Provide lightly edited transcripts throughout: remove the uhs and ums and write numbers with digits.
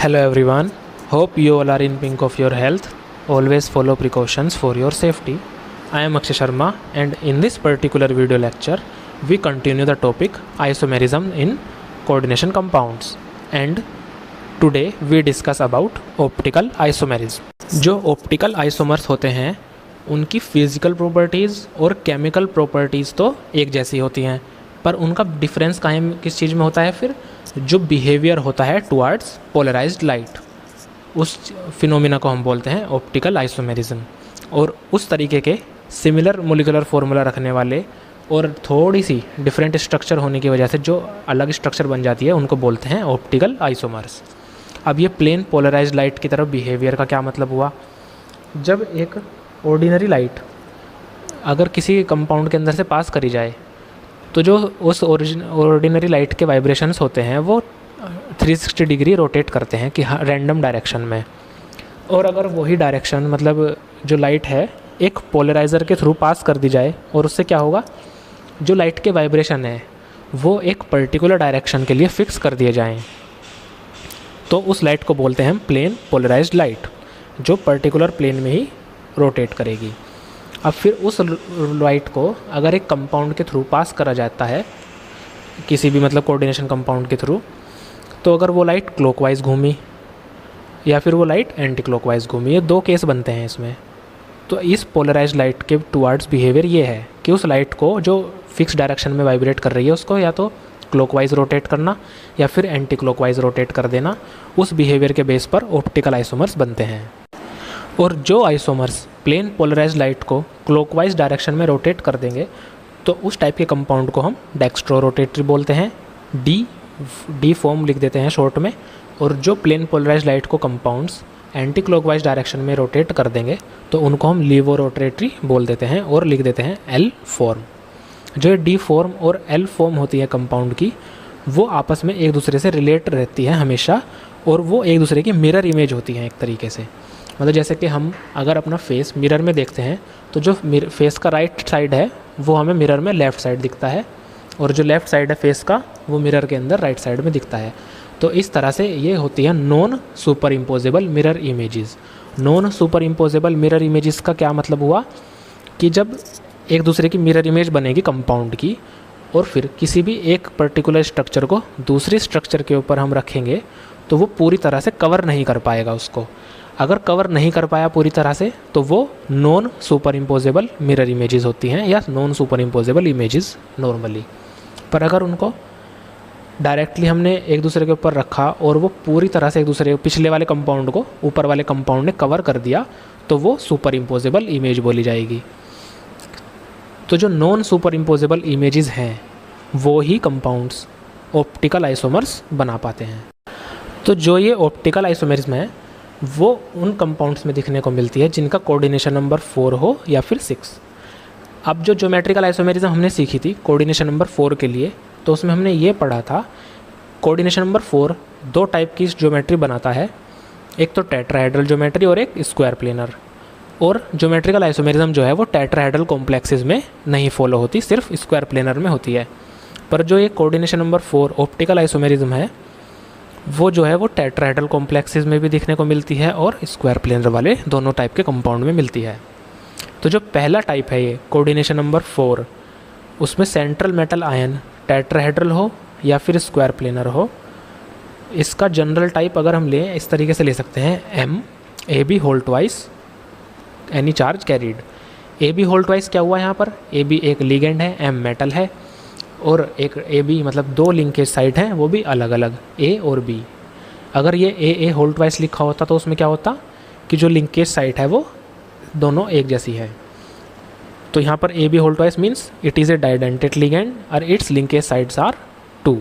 Hello everyone, hope you all are in pink of your health. Always follow precautions for your safety. I am Akshay Sharma and in this particular video lecture we continue the topic isomerism in coordination compounds and today we discuss about optical isomerism. जो optical isomers होते हैं उनकी physical properties और chemical properties तो एक जैसी होती हैं, पर उनका डिफरेंस कहाँ किस चीज़ में होता है? फिर जो बिहेवियर होता है टुवर्ड्स पोलराइज्ड लाइट, उस फिनोमिना को हम बोलते हैं ऑप्टिकल आइसोमेरिज्म। और उस तरीके के सिमिलर मोलिकुलर फार्मूला रखने वाले और थोड़ी सी डिफरेंट स्ट्रक्चर होने की वजह से जो अलग स्ट्रक्चर बन जाती है उनको बोलते हैं ऑप्टिकल आइसोमर्स। अब ये प्लेन पोलराइज्ड लाइट की तरफ बिहेवियर का क्या मतलब हुआ? जब एक ऑर्डिनरी लाइट अगर किसी कंपाउंड के अंदर से पास करी जाए तो जो उस ऑर्डिनरी लाइट के वाइब्रेशंस होते हैं वो 360 डिग्री रोटेट करते हैं कि हाँ रैंडम डायरेक्शन में। और अगर वही डायरेक्शन मतलब जो लाइट है एक पोलराइज़र के थ्रू पास कर दी जाए और उससे क्या होगा, जो लाइट के वाइब्रेशन है वो एक पर्टिकुलर डायरेक्शन के लिए फ़िक्स कर दिए जाएँ तो उस लाइट को बोलते हैं प्लेन पोलराइज्ड लाइट, जो पर्टिकुलर प्लेन में ही रोटेट करेगी। अब फिर उस लाइट को अगर एक कंपाउंड के थ्रू पास करा जाता है किसी भी मतलब कोऑर्डिनेशन कंपाउंड के थ्रू, तो अगर वो लाइट क्लॉकवाइज घूमी या फिर वो लाइट एंटी क्लॉकवाइज घूमी, ये दो केस बनते हैं इसमें। तो इस पोलराइज्ड लाइट के टुवर्ड्स बिहेवियर ये है कि उस लाइट को जो फिक्स डायरेक्शन में वाइब्रेट कर रही है उसको या तो क्लॉकवाइज रोटेट करना या फिर एंटी क्लॉकवाइज रोटेट कर देना। उस बिहेवियर के बेस पर ऑप्टिकल आइसोमर्स बनते हैं। और जो आइसोमर्स प्लेन पोलराइज्ड लाइट को क्लॉकवाइज डायरेक्शन में रोटेट कर देंगे तो उस टाइप के कंपाउंड को हम डेक्स्ट्रो रोटेटरी बोलते हैं, डी फॉर्म लिख देते हैं शॉर्ट में। और जो प्लेन पोलराइज्ड लाइट को कंपाउंड्स एंटी क्लॉकवाइज डायरेक्शन में रोटेट कर देंगे तो उनको हम लीवो रोटेटरी बोल देते हैं और लिख देते हैं एल फॉर्म। जो डी फॉर्म और एल फॉर्म होती है कंपाउंड की वो आपस में एक दूसरे से रिलेट रहती है हमेशा, और वो एक दूसरे की मिरर इमेज होती हैं एक तरीके से। मतलब जैसे कि हम अगर अपना फेस मिरर में देखते हैं तो जो फेस का राइट साइड है वो हमें मिरर में लेफ़्ट साइड दिखता है और जो लेफ़्ट साइड है फेस का वो मिरर के अंदर राइट साइड में दिखता है। तो इस तरह से ये होती है non super imposable mirror images. Non super imposable mirror images का क्या मतलब हुआ कि जब एक दूसरे की मिरर इमेज बनेगी कंपाउंड की और फिर किसी भी एक पर्टिकुलर स्ट्रक्चर को दूसरी स्ट्रक्चर के ऊपर हम रखेंगे तो वो पूरी तरह से कवर नहीं कर पाएगा उसको। अगर कवर नहीं कर पाया पूरी तरह से तो वो non super imposable mirror images होती हैं या non super imposable images normally. पर अगर उनको डायरेक्टली हमने एक दूसरे के ऊपर रखा और वो पूरी तरह से एक दूसरे पिछले वाले कंपाउंड को ऊपर वाले कंपाउंड ने कवर कर दिया तो वो सुपर इम्पोजेबल इमेज बोली जाएगी। तो जो नॉन सुपर इम्पोजेबल इमेजेस हैं वो ही कंपाउंड्स ऑप्टिकल आइसोमर्स बना पाते हैं। तो जो ये ऑप्टिकल आइसोमरिज्म है वो उन कंपाउंड्स में दिखने को मिलती है जिनका कोऑर्डिनेशन नंबर 4 हो या फिर 6। अब जो ज्योमेट्रिकल आइसोमेरिज्म हमने सीखी थी कोऑर्डिनेशन नंबर 4 के लिए, तो उसमें हमने ये पढ़ा था कोऑर्डिनेशन नंबर 4 दो टाइप की ज्योमेट्री बनाता है, एक तो टेट्राहेड्रल ज्योमेट्री और एक स्क्वायर प्लेनर। और ज्योमेट्रिकल आइसोमेरिज्म जो है वो टेट्राहेड्रल कॉम्प्लेक्सेस में नहीं फॉलो होती, सिर्फ स्क्वायर प्लेनर में होती है। पर जो ये कोऑर्डिनेशन नंबर 4 ऑप्टिकल आइसोमेरिज्म है वो जो है वो टेट्राहेड्रल कॉम्प्लेक्सेस में भी दिखने को मिलती है और स्क्वायर प्लेनर वाले दोनों टाइप के कंपाउंड में मिलती है। तो जो पहला टाइप है ये कोऑर्डिनेशन नंबर 4, उसमें सेंट्रल मेटल आयन टेट्राहेड्रल हो या फिर स्क्वायर प्लेनर हो। इसका जनरल टाइप अगर हम लें इस तरीके से ले सकते हैं M A B whole twice any charge carried. A B whole twice क्या हुआ यहाँ पर, ए बी एक लिगेंड है, एम मेटल है और एक ए बी मतलब दो लिंकेज साइड हैं वो भी अलग अलग ए और बी। अगर ये ए होल ट्वाइस लिखा होता तो उसमें क्या होता कि जो लिंकेज साइड है वो दोनों एक जैसी है। तो यहाँ पर A B whole twice means it is a didentate ligand और इट्स लिंकेज साइड्स आर 2।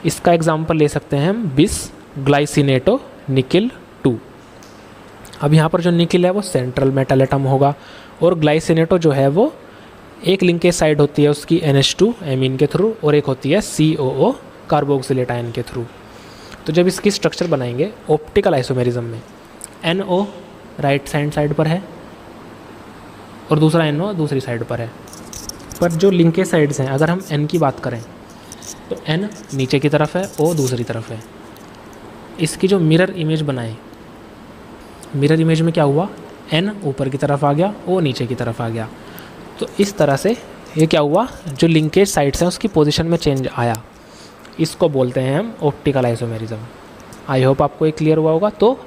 इसका एग्जाम्पल ले सकते हैं हम बिस ग्लाइसिनेटो निकिल 2। अब यहाँ पर जो निकिल है वो सेंट्रल मेटल एटम होगा और ग्लाइसिनेटो जो है वो एक लिंकेज साइड होती है उसकी NH2 एमीन के थ्रू और एक होती है COO कार्बोक्सिलेट आयन के थ्रू। तो जब इसकी स्ट्रक्चर बनाएंगे ऑप्टिकल आइसोमेरिज्म में NO राइट साइड पर है और दूसरा NO दूसरी साइड पर है। पर जो लिंकेज साइड्स हैं अगर हम N की बात करें तो N नीचे की तरफ है, O दूसरी तरफ है। इसकी जो मिरर इमेज बनाए, मिरर इमेज में क्या हुआ, N ऊपर की तरफ आ गया, O नीचे की तरफ आ गया। तो इस तरह से ये क्या हुआ, जो लिंकेज साइड्स हैं उसकी पोजीशन में चेंज आया। इसको बोलते हैं हम ऑप्टिकल आइसोमेरिज्म। आई होप आपको ये क्लियर हुआ होगा। तो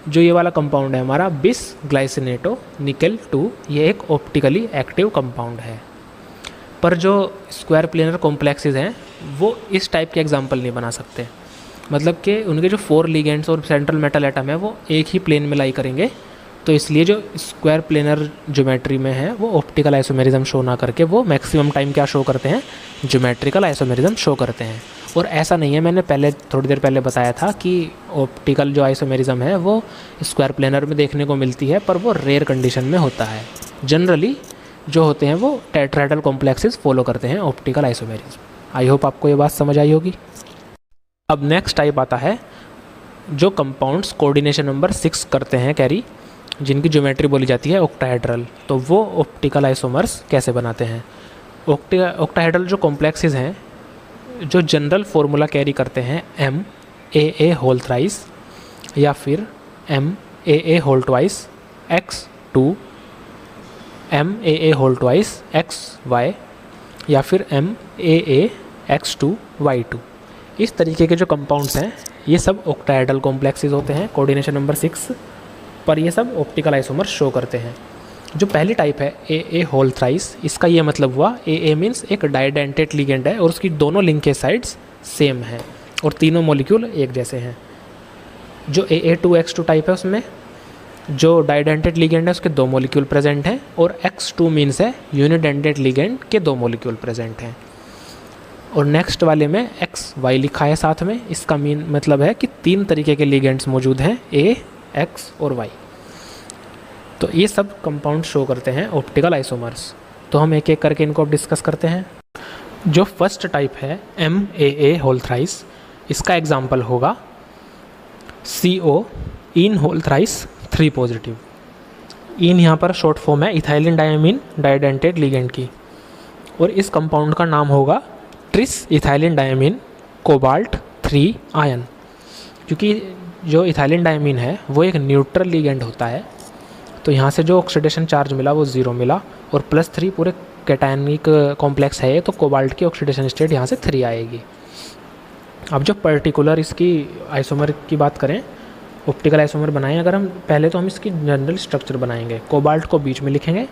जो ये वाला कंपाउंड है हमारा बिस ग्लाइसिनेटो निकेल 2, ये एक ऑप्टिकली एक्टिव कंपाउंड है। पर जो स्क्वायर प्लेनर कॉम्प्लेक्सेस हैं वो इस टाइप के एग्जाम्पल नहीं बना सकते। मतलब कि उनके जो 4 लिगेंड्स और सेंट्रल मेटल एटम है वो एक ही प्लेन में लाई करेंगे। तो इसलिए जो स्क्वायर प्लेनर ज्योमेट्री में है वो ऑप्टिकल आइसोमेरिज्म शो ना करके वो मैक्सिमम टाइम क्या शो करते हैं, ज्योमेट्रिकल आइसोमेरिज्म शो करते हैं। और ऐसा नहीं है, मैंने पहले थोड़ी देर पहले बताया था कि ऑप्टिकल जो आइसोमेरिज्म है वो स्क्वायर प्लेनर में देखने को मिलती है, पर वो रेयर कंडीशन में होता है। जनरली जो होते हैं वो टेट्राहेड्रल कॉम्प्लेक्सेस फॉलो करते हैं ऑप्टिकल आइसोमेरिज्म। आई होप आपको ये बात समझ आई होगी। अब नेक्स्ट टाइप आता है जो कंपाउंड्स कोऑर्डिनेशन नंबर 6 करते हैं कैरी, जिनकी ज्योमेट्री बोली जाती है ऑक्टाहेड्रल। तो वो ऑप्टिकल आइसोमर्स कैसे बनाते हैं। ऑक्टाहेड्रल जो कॉम्प्लेक्सेस हैं जो जनरल फार्मूला कैरी करते हैं MAA होल थ्राइस या फिर MAA whole twice X2, MAA whole twice XY या फिर MAA X2 Y2। इस तरीके के जो कंपाउंड्स हैं ये सब ऑक्टाहेड्रल कॉम्प्लेक्सेस होते हैं कोऑर्डिनेशन नंबर 6, पर ये सब ऑप्टिकल आइसोमर शो करते हैं। जो पहली टाइप है AA होल थ्राइस, इसका ये मतलब हुआ AA मीन्स एक डाइडेंटेड लिगेंड है और उसकी दोनों लिंकेज साइड्स सेम हैं और तीनों मॉलिक्यूल एक जैसे हैं। जो AA2X2 टाइप है उसमें जो डाइडेंटेड लिगेंड है उसके 2 मॉलिक्यूल प्रेजेंट हैं और X2 मीन्स है यूनिडेंटेड लिगेंड के 2 मॉलिक्यूल प्रेजेंट हैं। और नेक्स्ट वाले में XY लिखा है साथ में, इसका मीन मतलब है कि 3 तरीके के लिगेंड्स मौजूद हैं A, X और Y। तो ये सब कंपाउंड शो करते हैं ऑप्टिकल आइसोमर्स। तो हम एक एक करके इनको अब डिस्कस करते हैं। जो फर्स्ट टाइप है MAA होल थ्राइस, इसका एग्जाम्पल होगा CO en whole thrice 3 positive. En यहाँ पर शॉर्ट फॉर्म है इथाइलिन डायमीन डाइडेंटेड लिगेंड की, और इस कंपाउंड का नाम होगा tris ethylene diamine cobalt 3 ion. क्योंकि जो इथाइलिन डायमीन है वो एक न्यूट्रल लिगेंड होता है, तो यहाँ से जो ऑक्सीडेशन चार्ज मिला वो 0 मिला और +3 पूरे कैटायनिक कॉम्प्लेक्स है, तो कोबाल्ट की ऑक्सीडेशन स्टेट यहाँ से 3 आएगी। अब जो पर्टिकुलर इसकी आइसोमर की बात करें, ऑप्टिकल आइसोमर बनाएं अगर हम, पहले तो हम इसकी जनरल स्ट्रक्चर बनाएंगे। कोबाल्ट को बीच में लिखेंगे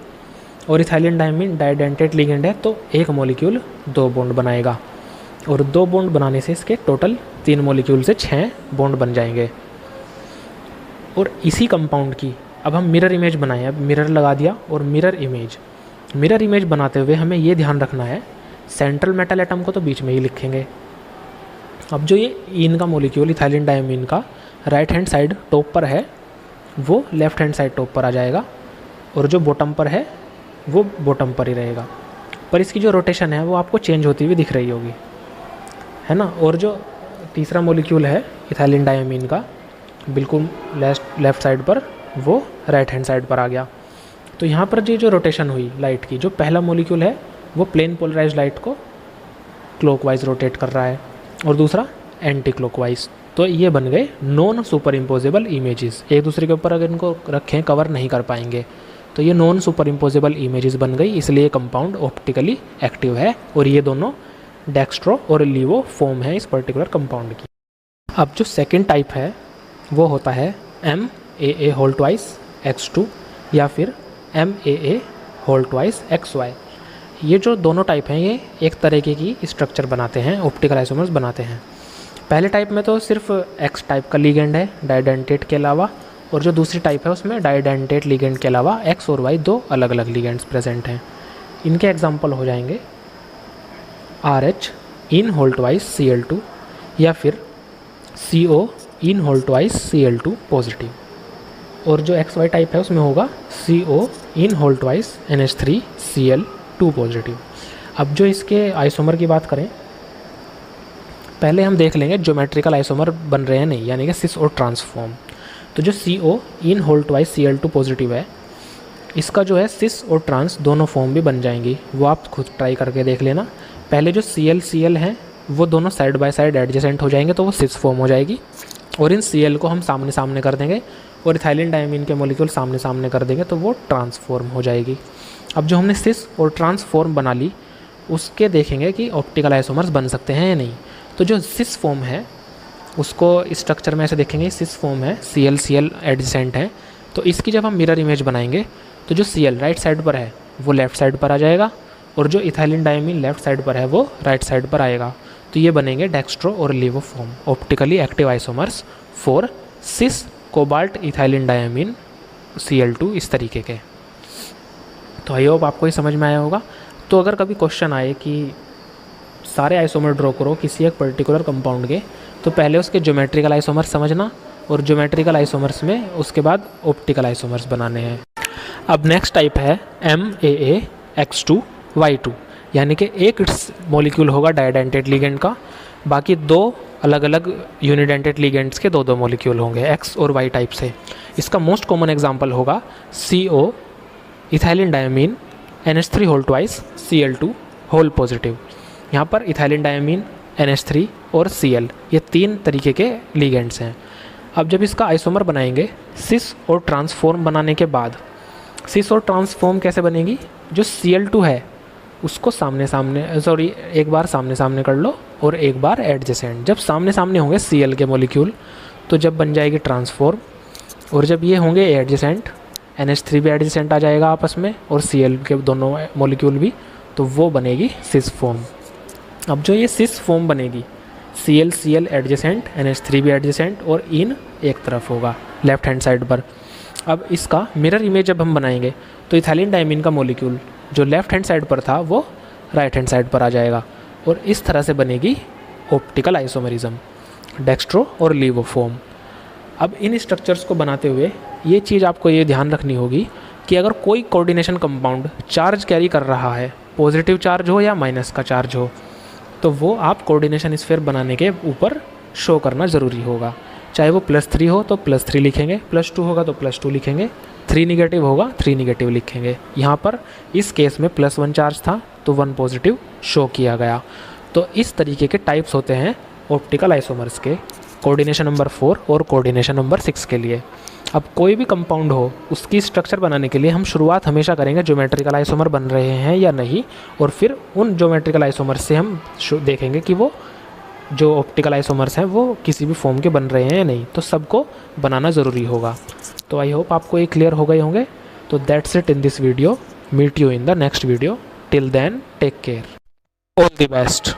और इथाइलिन डायमीन डाइडेंटेड लिगेंड है तो एक मॉलिक्यूल 2 बॉन्ड बनाएगा, और 2 बॉन्ड बनाने से इसके टोटल 3 मॉलिक्यूल से 6 बॉन्ड बन जाएंगे। और इसी कंपाउंड की अब हम मिरर इमेज बनाएं। अब मिरर लगा दिया और मिरर इमेज बनाते हुए हमें ये ध्यान रखना है, सेंट्रल मेटल एटम को तो बीच में ही लिखेंगे। अब जो ये इन का मॉलिक्यूल इथाइलिन डायमीन का राइट हैंड साइड टॉप पर है वो लेफ्ट हैंड साइड टॉप पर आ जाएगा, और जो बॉटम पर है वो बॉटम पर ही रहेगा। पर इसकी जो रोटेशन है वो आपको चेंज होती हुई दिख रही होगी, है ना। और जो तीसरा मॉलिक्यूल है इथाइलिन डायमीन का बिल्कुल लेफ्ट साइड पर, वो राइट हैंड साइड पर आ गया। तो यहाँ पर जो रोटेशन हुई लाइट की, जो पहला मॉलिक्यूल है वो प्लेन पोलराइज लाइट को क्लॉकवाइज रोटेट कर रहा है और दूसरा एंटी क्लॉकवाइज। तो ये बन गए नॉन सुपर इम्पोजेबल इमेजेस। एक दूसरे के ऊपर अगर इनको रखें कवर नहीं कर पाएंगे, तो ये नॉन सुपर इम्पोजेबल इमेजेस बन गई, इसलिए कंपाउंड ऑप्टिकली एक्टिव है। और ये दोनों डेक्स्ट्रो और लीवो फॉर्म है इस पर्टिकुलर कंपाउंड की। अब जो सेकेंड टाइप है वो होता है MAA होल ट्वाइस X2 या फिर MAA होल ट्वाइस XY। ये जो दोनों टाइप हैं ये एक तरीके की स्ट्रक्चर बनाते हैं, ऑप्टिकल आइसोमर्स बनाते हैं। पहले टाइप में तो सिर्फ X टाइप का लिगेंड है डाइडेंटेट के अलावा, और जो दूसरी टाइप है उसमें डाइडेंटेट लिगेंड के अलावा X और Y 2 अलग अलग लिगेंड्स प्रेजेंट हैं। इनके एग्जाम्पल हो जाएंगे RH इन होल ट्वाइस Cl2 या फिर CO en whole twice Cl2 positive. और जो XY टाइप है उसमें होगा CO en whole twice NH3 Cl2 positive. अब जो इसके आइसोमर की बात करें, पहले हम देख लेंगे ज्योमेट्रिकल आइसोमर बन रहे हैं नहीं, यानी कि सिस और ट्रांसफॉर्म। तो जो CO en whole twice Cl2 positive है, इसका जो है सिस और ट्रांस दोनों फॉर्म भी बन जाएंगी, वो आप खुद ट्राई करके देख लेना। पहले जो Cl है वो दोनों साइड बाय साइड एडजेसेंट हो जाएंगे तो वो सिस फॉर्म हो जाएगी, और इन Cl को हम सामने सामने कर देंगे और इथाइलिन डायमीन के मॉलिक्यूल सामने सामने कर देंगे तो वो ट्रांसफॉर्म हो जाएगी। अब जो हमने सिस और ट्रांसफॉर्म बना ली उसके देखेंगे कि ऑप्टिकल आइसोमर्स बन सकते हैं या नहीं। तो जो सिस फॉर्म है उसको स्ट्रक्चर में ऐसे देखेंगे, सिस फॉर्म है, Cl एडजेसेंट है, तो इसकी जब हम मिरर इमेज बनाएंगे तो जो Cl राइट साइड पर है वो लेफ़्ट साइड पर आ जाएगा और जो इथाइलिन डायमीन लेफ़्ट साइड पर है वो राइट साइड पर आएगा। तो ये बनेंगे डेक्स्ट्रो और levo form optically active isomers for cis cobalt ethylene diamine Cl2 इस तरीके के। तो आई होप आपको ये समझ में आया होगा। तो अगर कभी क्वेश्चन आए कि सारे आइसोमर ड्रॉ करो किसी एक पर्टिकुलर कंपाउंड के, तो पहले उसके ज्योमेट्रिकल आइसोमर्स समझना और ज्योमेट्रिकल आइसोमर्स में उसके बाद ऑप्टिकल आइसोमर्स बनाने हैं। अब नेक्स्ट टाइप है MAAX2Y2, यानी कि एक मॉलिक्यूल होगा डाइडेंटेड लिगेंड का, बाकी दो अलग अलग यूनिडेंटेड लिगेंड्स के दो मॉलिक्यूल होंगे X और Y टाइप से। इसका मोस्ट कॉमन एग्जांपल होगा CO ethylene diamine NH3 whole twice Cl2 whole positive. यहाँ पर इथाइलिन डायमीन NH3 और Cl ये तीन तरीके के लिगेंड्स हैं। अब जब इसका आइसोमर बनाएंगे सिस और ट्रांसफॉर्म बनाने के बाद, सिस और ट्रांसफॉर्म कैसे बनेगी, जो Cl2 है उसको एक बार सामने सामने कर लो और एक बार एडजेसेंट। जब सामने सामने होंगे Cl के मॉलिक्यूल तो जब बन जाएगी ट्रांसफॉर्म, और जब ये होंगे एडजेसेंट NH3 भी एडजेसेंट आ जाएगा आपस में और Cl के दोनों मॉलिक्यूल भी, तो वो बनेगी सिस फॉर्म। अब जो ये सिस फॉर्म बनेगी Cl एडजेसेंट, NH3 भी एडजेसेंट और इन एक तरफ होगा लेफ्ट हैंड साइड पर। अब इसका मिरर इमेज जब हम बनाएंगे तो इथाइलिन डायमीन का मॉलिक्यूल जो लेफ्ट हैंड साइड पर था वो राइट हैंड साइड पर आ जाएगा और इस तरह से बनेगी ऑप्टिकल आइसोमरिज्म, डेक्स्ट्रो और लीवो फॉर्म। अब इन स्ट्रक्चर्स को बनाते हुए ये चीज़ आपको ये ध्यान रखनी होगी कि अगर कोई कोऑर्डिनेशन कंपाउंड चार्ज कैरी कर रहा है, पॉजिटिव चार्ज हो या माइनस का चार्ज हो, तो वो आप कोऑर्डिनेशन स्फीयर बनाने के ऊपर शो करना ज़रूरी होगा। चाहे वो +3 हो तो +3 लिखेंगे, +2 होगा तो +2 लिखेंगे, 3 निगेटिव होगा 3 निगेटिव लिखेंगे। यहाँ पर इस केस में +1 चार्ज था तो 1 पॉजिटिव शो किया गया। तो इस तरीके के टाइप्स होते हैं ऑप्टिकल आइसोमर्स के, कोऑर्डिनेशन नंबर 4 और कोऑर्डिनेशन नंबर 6 के लिए। अब कोई भी कंपाउंड हो उसकी स्ट्रक्चर बनाने के लिए हम शुरुआत हमेशा करेंगे ज्योमेट्रिकल आइसोमर बन रहे हैं या नहीं, और फिर उन ज्योमेट्रिकल आइसोमर से हम देखेंगे कि वो जो ऑप्टिकल आइसोमर्स हैं वो किसी भी फॉर्म के बन रहे हैं या नहीं। तो सबको बनाना ज़रूरी होगा। तो आई होप आपको ये क्लियर हो गए होंगे। तो that's it in this video, meet you in the next video, till then take care, all the best.